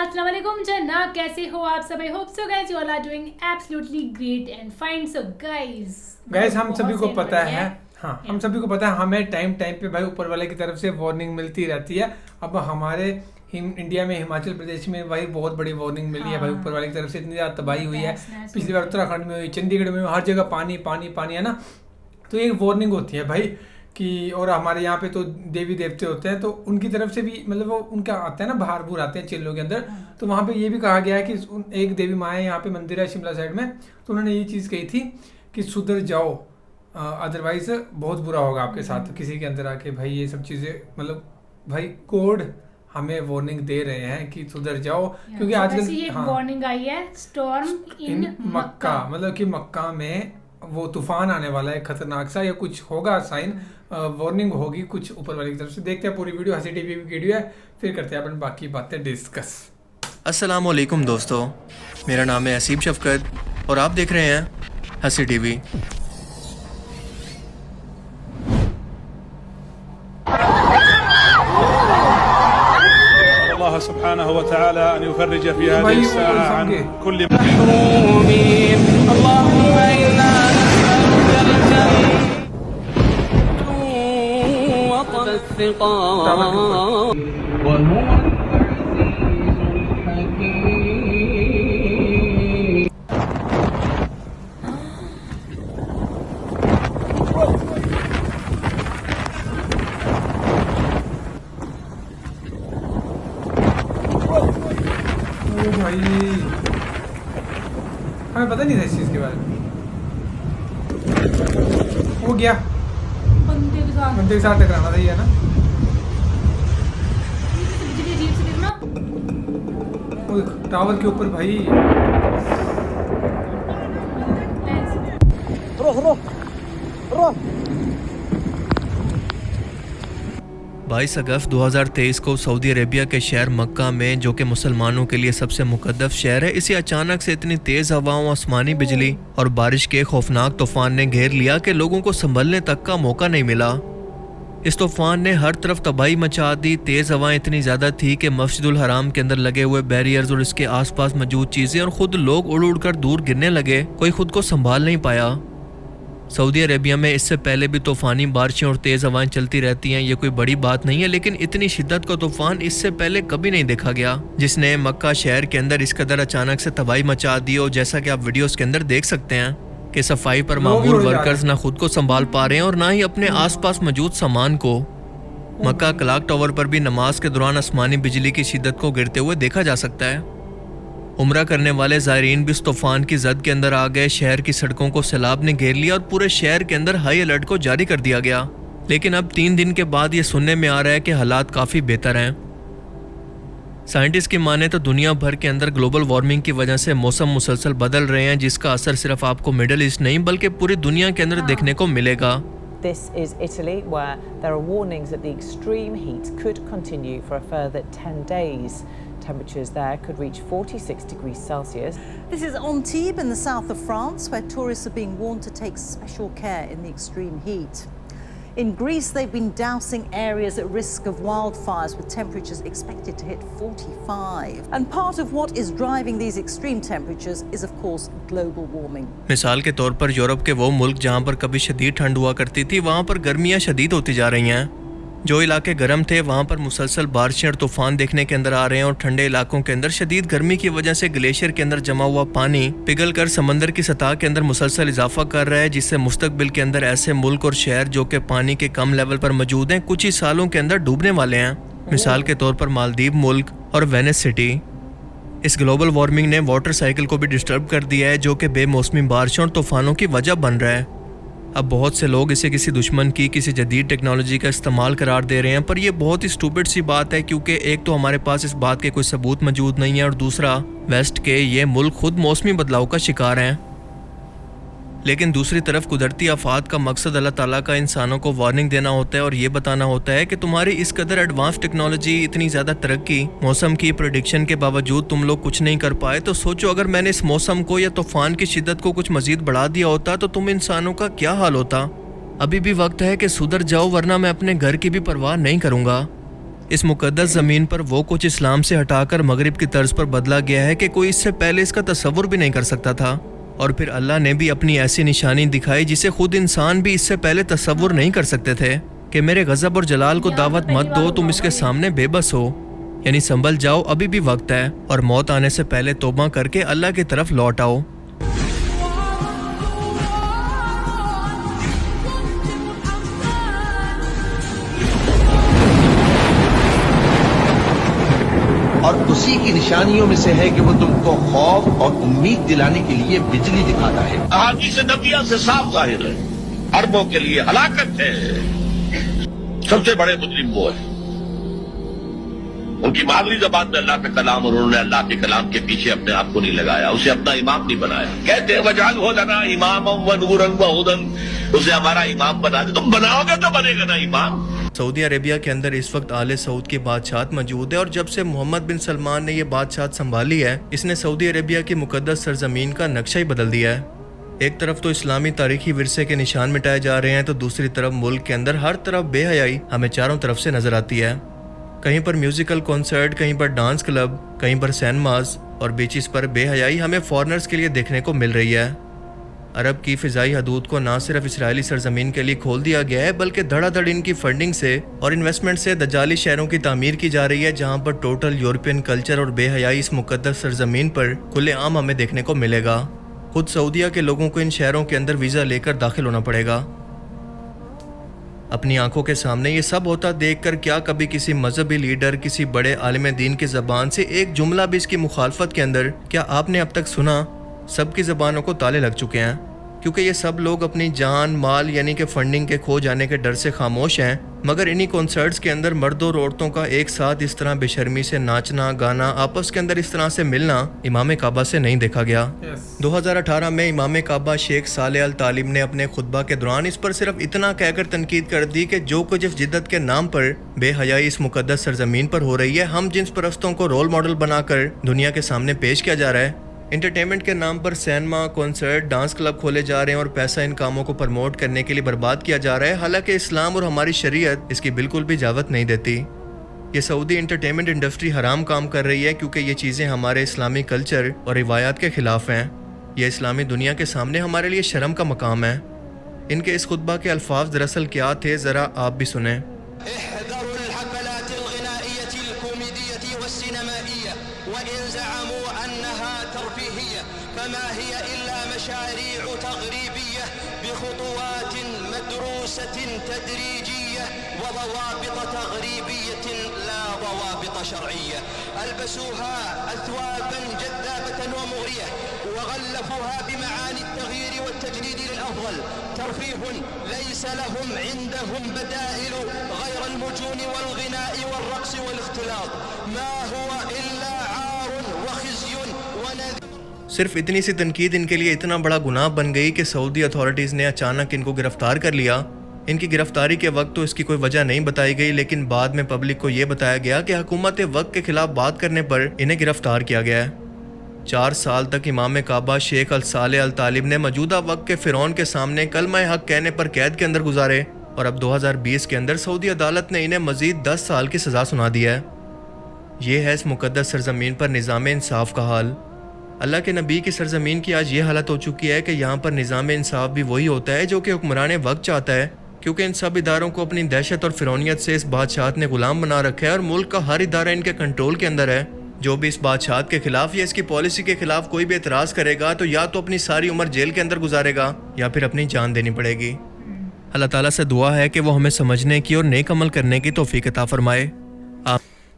अस्सलाम वालेकुम जना, कैसे हो आप सब? I hope so guys you all are doing absolutely great and fine. So guys हम सभी को पता है, हाँ हम सभी को पता है, हमें टाइम टाइम पे भाई ऊपर वाले की तरफ से वार्निंग मिलती रहती है। अब हमारे इंडिया में हिमाचल प्रदेश में भाई बहुत बड़ी वार्निंग मिली है भाई ऊपर वाले की तरफ से। इतनी ज़्यादा तबाही हुई है, पिछली बार उत्तराखंड में हुई, चंडीगढ़ में, हर जगह पानी पानी पानी है ना। तो एक वार्निंग होती है भाई कि, और हमारे यहाँ पे तो देवी देवते होते हैं तो उनकी तरफ से भी मतलब वो उनका आता है ना, बाहर बूर आते हैं चिल्लों के अंदर। तो वहाँ पे ये भी कहा गया है कि एक देवी माँ है यहाँ पे, मंदिर है शिमला साइड में, तो उन्होंने ये चीज़ कही थी कि सुधर जाओ, अदरवाइज बहुत बुरा होगा आपके साथ किसी के अंदर आके। भाई ये सब चीज़ें मतलब भाई कोड हमें वार्निंग दे रहे हैं कि सुधर जाओ, क्योंकि आजकल वार्निंग आई है स्टॉर्म इन मक्का, मतलब कि मक्का में वो तूफान आने वाला है खतरनाक सा, या कुछ होगा साइन, वार्निंग होगी कुछ ऊपर वाले की तरफ से। देखते हैं पूरी वीडियो, हंसी टीवी की वीडियो है, फिर करते हैं अपन बाकी बातें डिस्कस। अस्सलाम वालेकुम दोस्तों, मेरा नाम है हसीब शफकत और आप देख रहे हैं हंसी टीवी। अल्लाह सुब्हानहु व तआला अन युफर्रिज फी हादिहि अस्साअह अन कुल्ली भाई हमें पता नहीं था इस चीज़ के बारे में। वो गया बंदे के साथ टकराना था ये ना, वो टावर के ऊपर भाई। रोक 22 अगस्त 2023 को सऊदी अरेबिया के शहर मक्का में, जो कि मुसलमानों के लिए सबसे मुकद्दस शहर है, इसे अचानक से इतनी तेज हवाओं, आसमानी बिजली और बारिश के खौफनाक तूफान ने घेर लिया कि लोगों को संभलने तक का मौका नहीं मिला। इस तूफान ने हर तरफ तबाही मचा दी। तेज हवाएं इतनी ज्यादा थी कि मस्जिदुल हराम के अंदर लगे हुए बैरियर्स और इसके आसपास मौजूद चीजें और खुद लोग उड़ उड़कर दूर गिरने लगे। कोई खुद को संभाल नहीं पाया। सऊदी अरेबिया में इससे पहले भी तूफानी बारिशें और तेज हवाएं चलती रहती हैं, ये कोई बड़ी बात नहीं है, लेकिन इतनी शिद्दत का तूफान इससे पहले कभी नहीं देखा गया, जिसने मक्का शहर के अंदर इस कदर अचानक से तबाही मचा दी। और जैसा कि आप वीडियोस के अंदर देख सकते हैं कि सफाई पर मामूर वर्कर्स ना खुद को संभाल पा रहे हैं और ना ही अपने आसपास मौजूद सामान को। मक्का क्लॉक टावर पर भी नमाज के दौरान आसमानी बिजली की शिद्दत को गिरते हुए देखा जा सकता है। उम्रा करने वाले ज़ायरीन भी इस तूफान की जद के अंदर आ गए। शहर की सड़कों को सैलाब ने घेर लिया और पूरे शहर के अंदर हाई अलर्ट को जारी कर दिया गया। लेकिन अब 3 दिन के बाद ये सुनने में आ रहा है कि हालात काफ़ी बेहतर हैं। साइंटिस्ट की माने तो दुनिया भर के अंदर ग्लोबल वार्मिंग की वजह से मौसम मुसलसल बदल रहे हैं, जिसका असर सिर्फ आपको मिडल ईस्ट नहीं बल्कि पूरी दुनिया के अंदर देखने को मिलेगा। This is Italy, where there are warnings that the extreme heat could continue for a further 10 days. Temperatures there could reach 46 degrees Celsius. This is Antibes in the south of France, where tourists are being warned to take special care in the extreme heat. In Greece, they've been dousing areas at risk of wildfires with temperatures expected to hit 45. And part of what is driving these extreme temperatures is, of course, global warming. मिसाल के तौर पर Europe के वो मुल्क जहाँ पर कभी शदीद ठंड हुआ करती थी, वहाँ पर गर्मियाँ शदीद होती जा रही हैं। जो इलाके गर्म थे वहाँ पर मुसलसल बारिशें और तूफान देखने के अंदर आ रहे हैं, और ठंडे इलाकों के अंदर शदीद गर्मी की वजह से ग्लेशियर के अंदर जमा हुआ पानी पिघल कर समंदर की सतह के अंदर मुसलसल इजाफा कर रहा है, जिससे मुस्तकबिल के अंदर ऐसे मुल्क और शहर जो कि पानी के कम लेवल पर मौजूद हैं, कुछ ही सालों के अंदर डूबने वाले हैं। मिसाल के तौर पर मालदीव मुल्क और वेनिस सिटी। इस ग्लोबल वार्मिंग ने वाटर साइकिल को भी डिस्टर्ब कर दिया है, जो कि बेमौसमी बारिशों और तूफानों की वजह बन रहा है। अब बहुत से लोग इसे किसी दुश्मन की, किसी जदीद टेक्नोलॉजी का इस्तेमाल करार दे रहे हैं, पर यह बहुत ही स्टूपिड सी बात है, क्योंकि एक तो हमारे पास इस बात के कोई सबूत मौजूद नहीं है, और दूसरा वेस्ट के ये मुल्क खुद मौसमी बदलाव का शिकार हैं। लेकिन दूसरी तरफ कुदरती आफात का मकसद अल्लाह ताला का इंसानों को वार्निंग देना होता है और ये बताना होता है कि तुम्हारी इस कदर एडवांस टेक्नोलॉजी, इतनी ज़्यादा तरक्की, मौसम की प्रेडिक्शन के बावजूद तुम लोग कुछ नहीं कर पाए। तो सोचो, अगर मैंने इस मौसम को या तूफान की शिद्दत को कुछ मज़ीद बढ़ा दिया होता तो तुम इंसानों का क्या हाल होता। अभी भी वक्त है कि सुधर जाओ, वरना मैं अपने घर की भी परवाह नहीं करूँगा। इस मुकद्दस ज़मीन पर वो कुछ इस्लाम से हटाकर मगरिब की तर्ज पर बदला गया है कि कोई इससे पहले इसका तसव्वुर भी नहीं कर सकता था। और फिर अल्लाह ने भी अपनी ऐसी निशानी दिखाई जिसे खुद इंसान भी इससे पहले तसव्वुर नहीं कर सकते थे कि मेरे गज़ब और जलाल को दावत मत दो, तुम इसके सामने बेबस हो, यानी संभल जाओ, अभी भी वक्त है और मौत आने से पहले तौबा करके अल्लाह की तरफ लौट आओ। और उसी की निशानियों में से है कि वो तुमको खौफ और उम्मीद दिलाने के लिए बिजली दिखाता है। अहादीस नबिया से साफ जाहिर है, अरबों के लिए हलाकत है। सबसे बड़े मुजरिम वो है, उनकी मादरी जबान में अल्लाह का कलाम और उन्होंने अल्लाह के कलाम के पीछे अपने आप को नहीं लगाया, उसे अपना इमाम नहीं बनाया। कहते हैं वजाल हो लना इमाम व नूरन व हुदन, उसे हमारा इमाम बना दे। तुम बनाओगे तो बनेगा ना इमाम। सऊदी अरेबिया के अंदर इस वक्त आले सऊद की बादशाहत मौजूद है और जब से मोहम्मद बिन सलमान ने ये बादशाहत संभाली है, इसने सऊदी अरेबिया की मुकद्दस सरजमीन का नक्शा ही बदल दिया है। एक तरफ तो इस्लामी तारीखी विरसे के निशान मिटाए जा रहे हैं, तो दूसरी तरफ मुल्क के अंदर हर तरफ बेहयाई हमें चारों तरफ से नजर आती है। कहीं पर म्यूजिकल कॉन्सर्ट, कहीं पर डांस क्लब, कहीं पर सिनेमास और बीचेस पर बेहयाई हमें फॉरेनर्स के लिए देखने को मिल रही है। अरब की फ़िज़ाई हदूद को ना सिर्फ इसराइली सरजमीन के लिए खोल दिया गया है, बल्कि धड़ाधड़ इनकी फंडिंग से और इन्वेस्टमेंट से दजाली शहरों की तामीर की जा रही है, जहां पर टोटल यूरोपियन कल्चर और बेहयाई इस मुकद्दस सरजमीन पर खुलेआम हमें देखने को मिलेगा। खुद सऊदिया के लोगों को इन शहरों के अंदर वीज़ा लेकर दाखिल होना पड़ेगा। अपनी आंखों के सामने ये सब होता देखकर क्या कभी किसी मजहबी लीडर, किसी बड़े आलिम दीन की ज़बान से एक जुमला भी इसकी मुखालफत के अंदर क्या आपने अब तक सुना? सबकी ज़बानों को ताले लग चुके हैं, क्योंकि ये सब लोग अपनी जान माल यानी कि फंडिंग के खो जाने के डर से खामोश हैं। मगर इन्हीं कॉन्सर्ट्स के अंदर मर्दों और औरतों का एक साथ इस तरह बेशर्मी से नाचना गाना, आपस के अंदर इस तरह से मिलना इमाम काबा से नहीं देखा गया। 2018 में इमाम काबा शेख सालेह अल तालिब ने अपने खुतबा के दौरान इस पर सिर्फ इतना कहकर तनकीद कर दी कि जो कुछ इस जिद्दत के नाम पर बेहयाई इस मुकद्दस सरजमीन पर हो रही है, हम जिन्स परस्तों को रोल मॉडल बनाकर दुनिया के सामने पेश किया जा रहा है। इंटरटेनमेंट के नाम पर सिनेमा, कॉन्सर्ट, डांस क्लब खोले जा रहे हैं और पैसा इन कामों को प्रमोट करने के लिए बर्बाद किया जा रहा है, हालांकि इस्लाम और हमारी शरीयत इसकी बिल्कुल भी इजाज़त नहीं देती। ये सऊदी इंटरटेनमेंट इंडस्ट्री हराम काम कर रही है, क्योंकि ये चीज़ें हमारे इस्लामी कल्चर और रिवायात के ख़िलाफ़ हैं। यह इस्लामी दुनिया के सामने हमारे लिए शर्म का मकाम है। इनके इस खुतबा के अल्फाज दरअसल क्या थे, ज़रा आप भी सुने। सिर्फ इतनी सी तनकीद इनके लिए इतना बड़ा गुनाह बन गई कि सऊदी अथॉरिटीज़ ने अचानक इनको गिरफ्तार कर लिया। इनकी गिरफ्तारी के वक्त तो इसकी कोई वजह नहीं बताई गई, लेकिन बाद में पब्लिक को ये बताया गया कि हुकूमत वक्त के खिलाफ बात करने पर इन्हें गिरफ्तार किया गया है। 4 साल तक इमाम काबा शेख अल सालेह अल तालिब ने मौजूदा वक्त के फ़िरौन के सामने कलमा हक कहने पर कैद के अंदर गुजारे और अब 2020 के अंदर सऊदी अदालत ने इन्हें मजीद 10 साल की सज़ा सुना दी है। ये है इस मुकद्दस सरजमीन पर निज़ाम इंसाफ का हाल। अल्लाह के नबी की सरजमीन की आज ये हालत हो चुकी है कि यहाँ पर निज़ाम इंसाफ भी वही होता है जो कि हुक्मरान वक्त चाहता है, क्योंकि इन सब इदारों को अपनी दहशत और फिरौनियत से इस बादशाहत ने गुलाम बना रखा है और मुल्क का हर इदारा इनके कंट्रोल के अंदर है। जो भी इस बादशाहत के खिलाफ या इसकी पॉलिसी के खिलाफ कोई भी एतराज़ करेगा तो या तो अपनी सारी उम्र जेल के अंदर गुजारेगा या फिर अपनी जान देनी पड़ेगी। अल्लाह ताला से दुआ है कि वो हमें समझने की और नेक अमल करने की तौफीक अता फरमाए।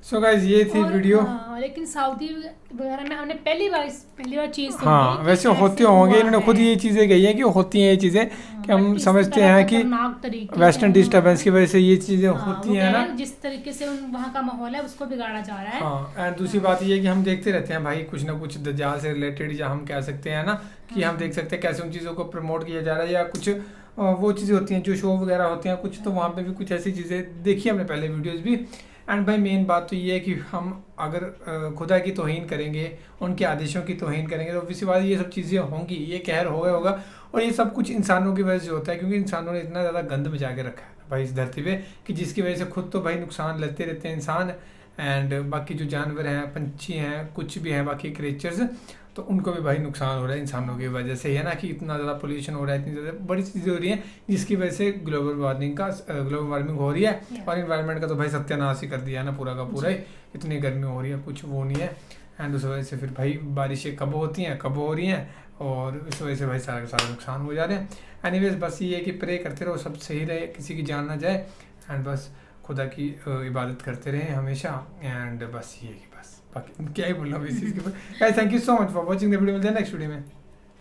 सो गाइस ये थी वीडियो। लेकिन सऊदी वगैरह में हमने पहली बार चीज़ हाँ वैसे होते होंगे, इन्होंने खुद ये चीज़ें कही हैं कि होती हैं ये चीज़ें, कि हम समझते हैं कि वेस्टर्न डिस्टर्बेंस की वजह से ये चीज़ें होती हैं ना, जिस तरीके से वहाँ का माहौल है उसको बिगाड़ा जा रहा है। हाँ एंड दूसरी बात ये है कि हम देखते रहते हैं भाई कुछ ना कुछ दज्जाल से रिलेटेड, या हम कह सकते हैं ना कि हम देख सकते हैं कैसे उन चीज़ों को प्रमोट किया जा रहा है, या कुछ वो चीज़ें होती हैं जो शो वगैरह होते हैं कुछ, तो वहाँ पे भी कुछ ऐसी चीज़ें देखी हमने पहले वीडियोज़ भी। एंड भाई मेन बात तो ये है कि हम अगर खुदा की तौहीन करेंगे, उनके आदेशों की तौहीन करेंगे, तो ऑब्वियसली बात ये सब चीज़ें होंगी, ये कहर होगा। और ये सब कुछ इंसानों की वजह से होता है, क्योंकि इंसानों ने इतना ज़्यादा गंद मचा के रखा है भाई इस धरती पे कि जिसकी वजह से खुद तो भाई नुकसान लेते रहते हैं इंसान, एंड बाकी जो जानवर हैं, पंछी हैं, कुछ भी हैं बाकी क्रिएचर्स, तो उनको भी भाई नुकसान हो रहा है इंसानों की वजह से, है ना, कि इतना ज़्यादा पोल्यूशन हो रहा है, इतनी ज़्यादा बड़ी चीज़ें हो रही हैं जिसकी वजह से ग्लोबल वार्मिंग हो रही है। और इन्वायरमेंट का तो भाई सत्यानाश ही कर दिया है ना पूरा का पूरा ही, इतनी गर्मी हो रही है, कुछ वो नहीं है। एंड उस वजह से फिर भाई बारिशें कब होती हैं, कब हो रही हैं, और इस वजह से भाई सारा का सारा नुकसान हो जा रहे हैं। एनीवेज बस ये है कि प्रे करते रहो, सब सही रहे, किसी की जान ना जाए, एंड बस खुदा की इबादत करते रहें हमेशा। एंड बस ये कि बस बाकी क्या ही बोलना इस चीज़ के ऊपर। Thank you so much for watching the video. मिलते हैं नेक्स्ट वीडियो में।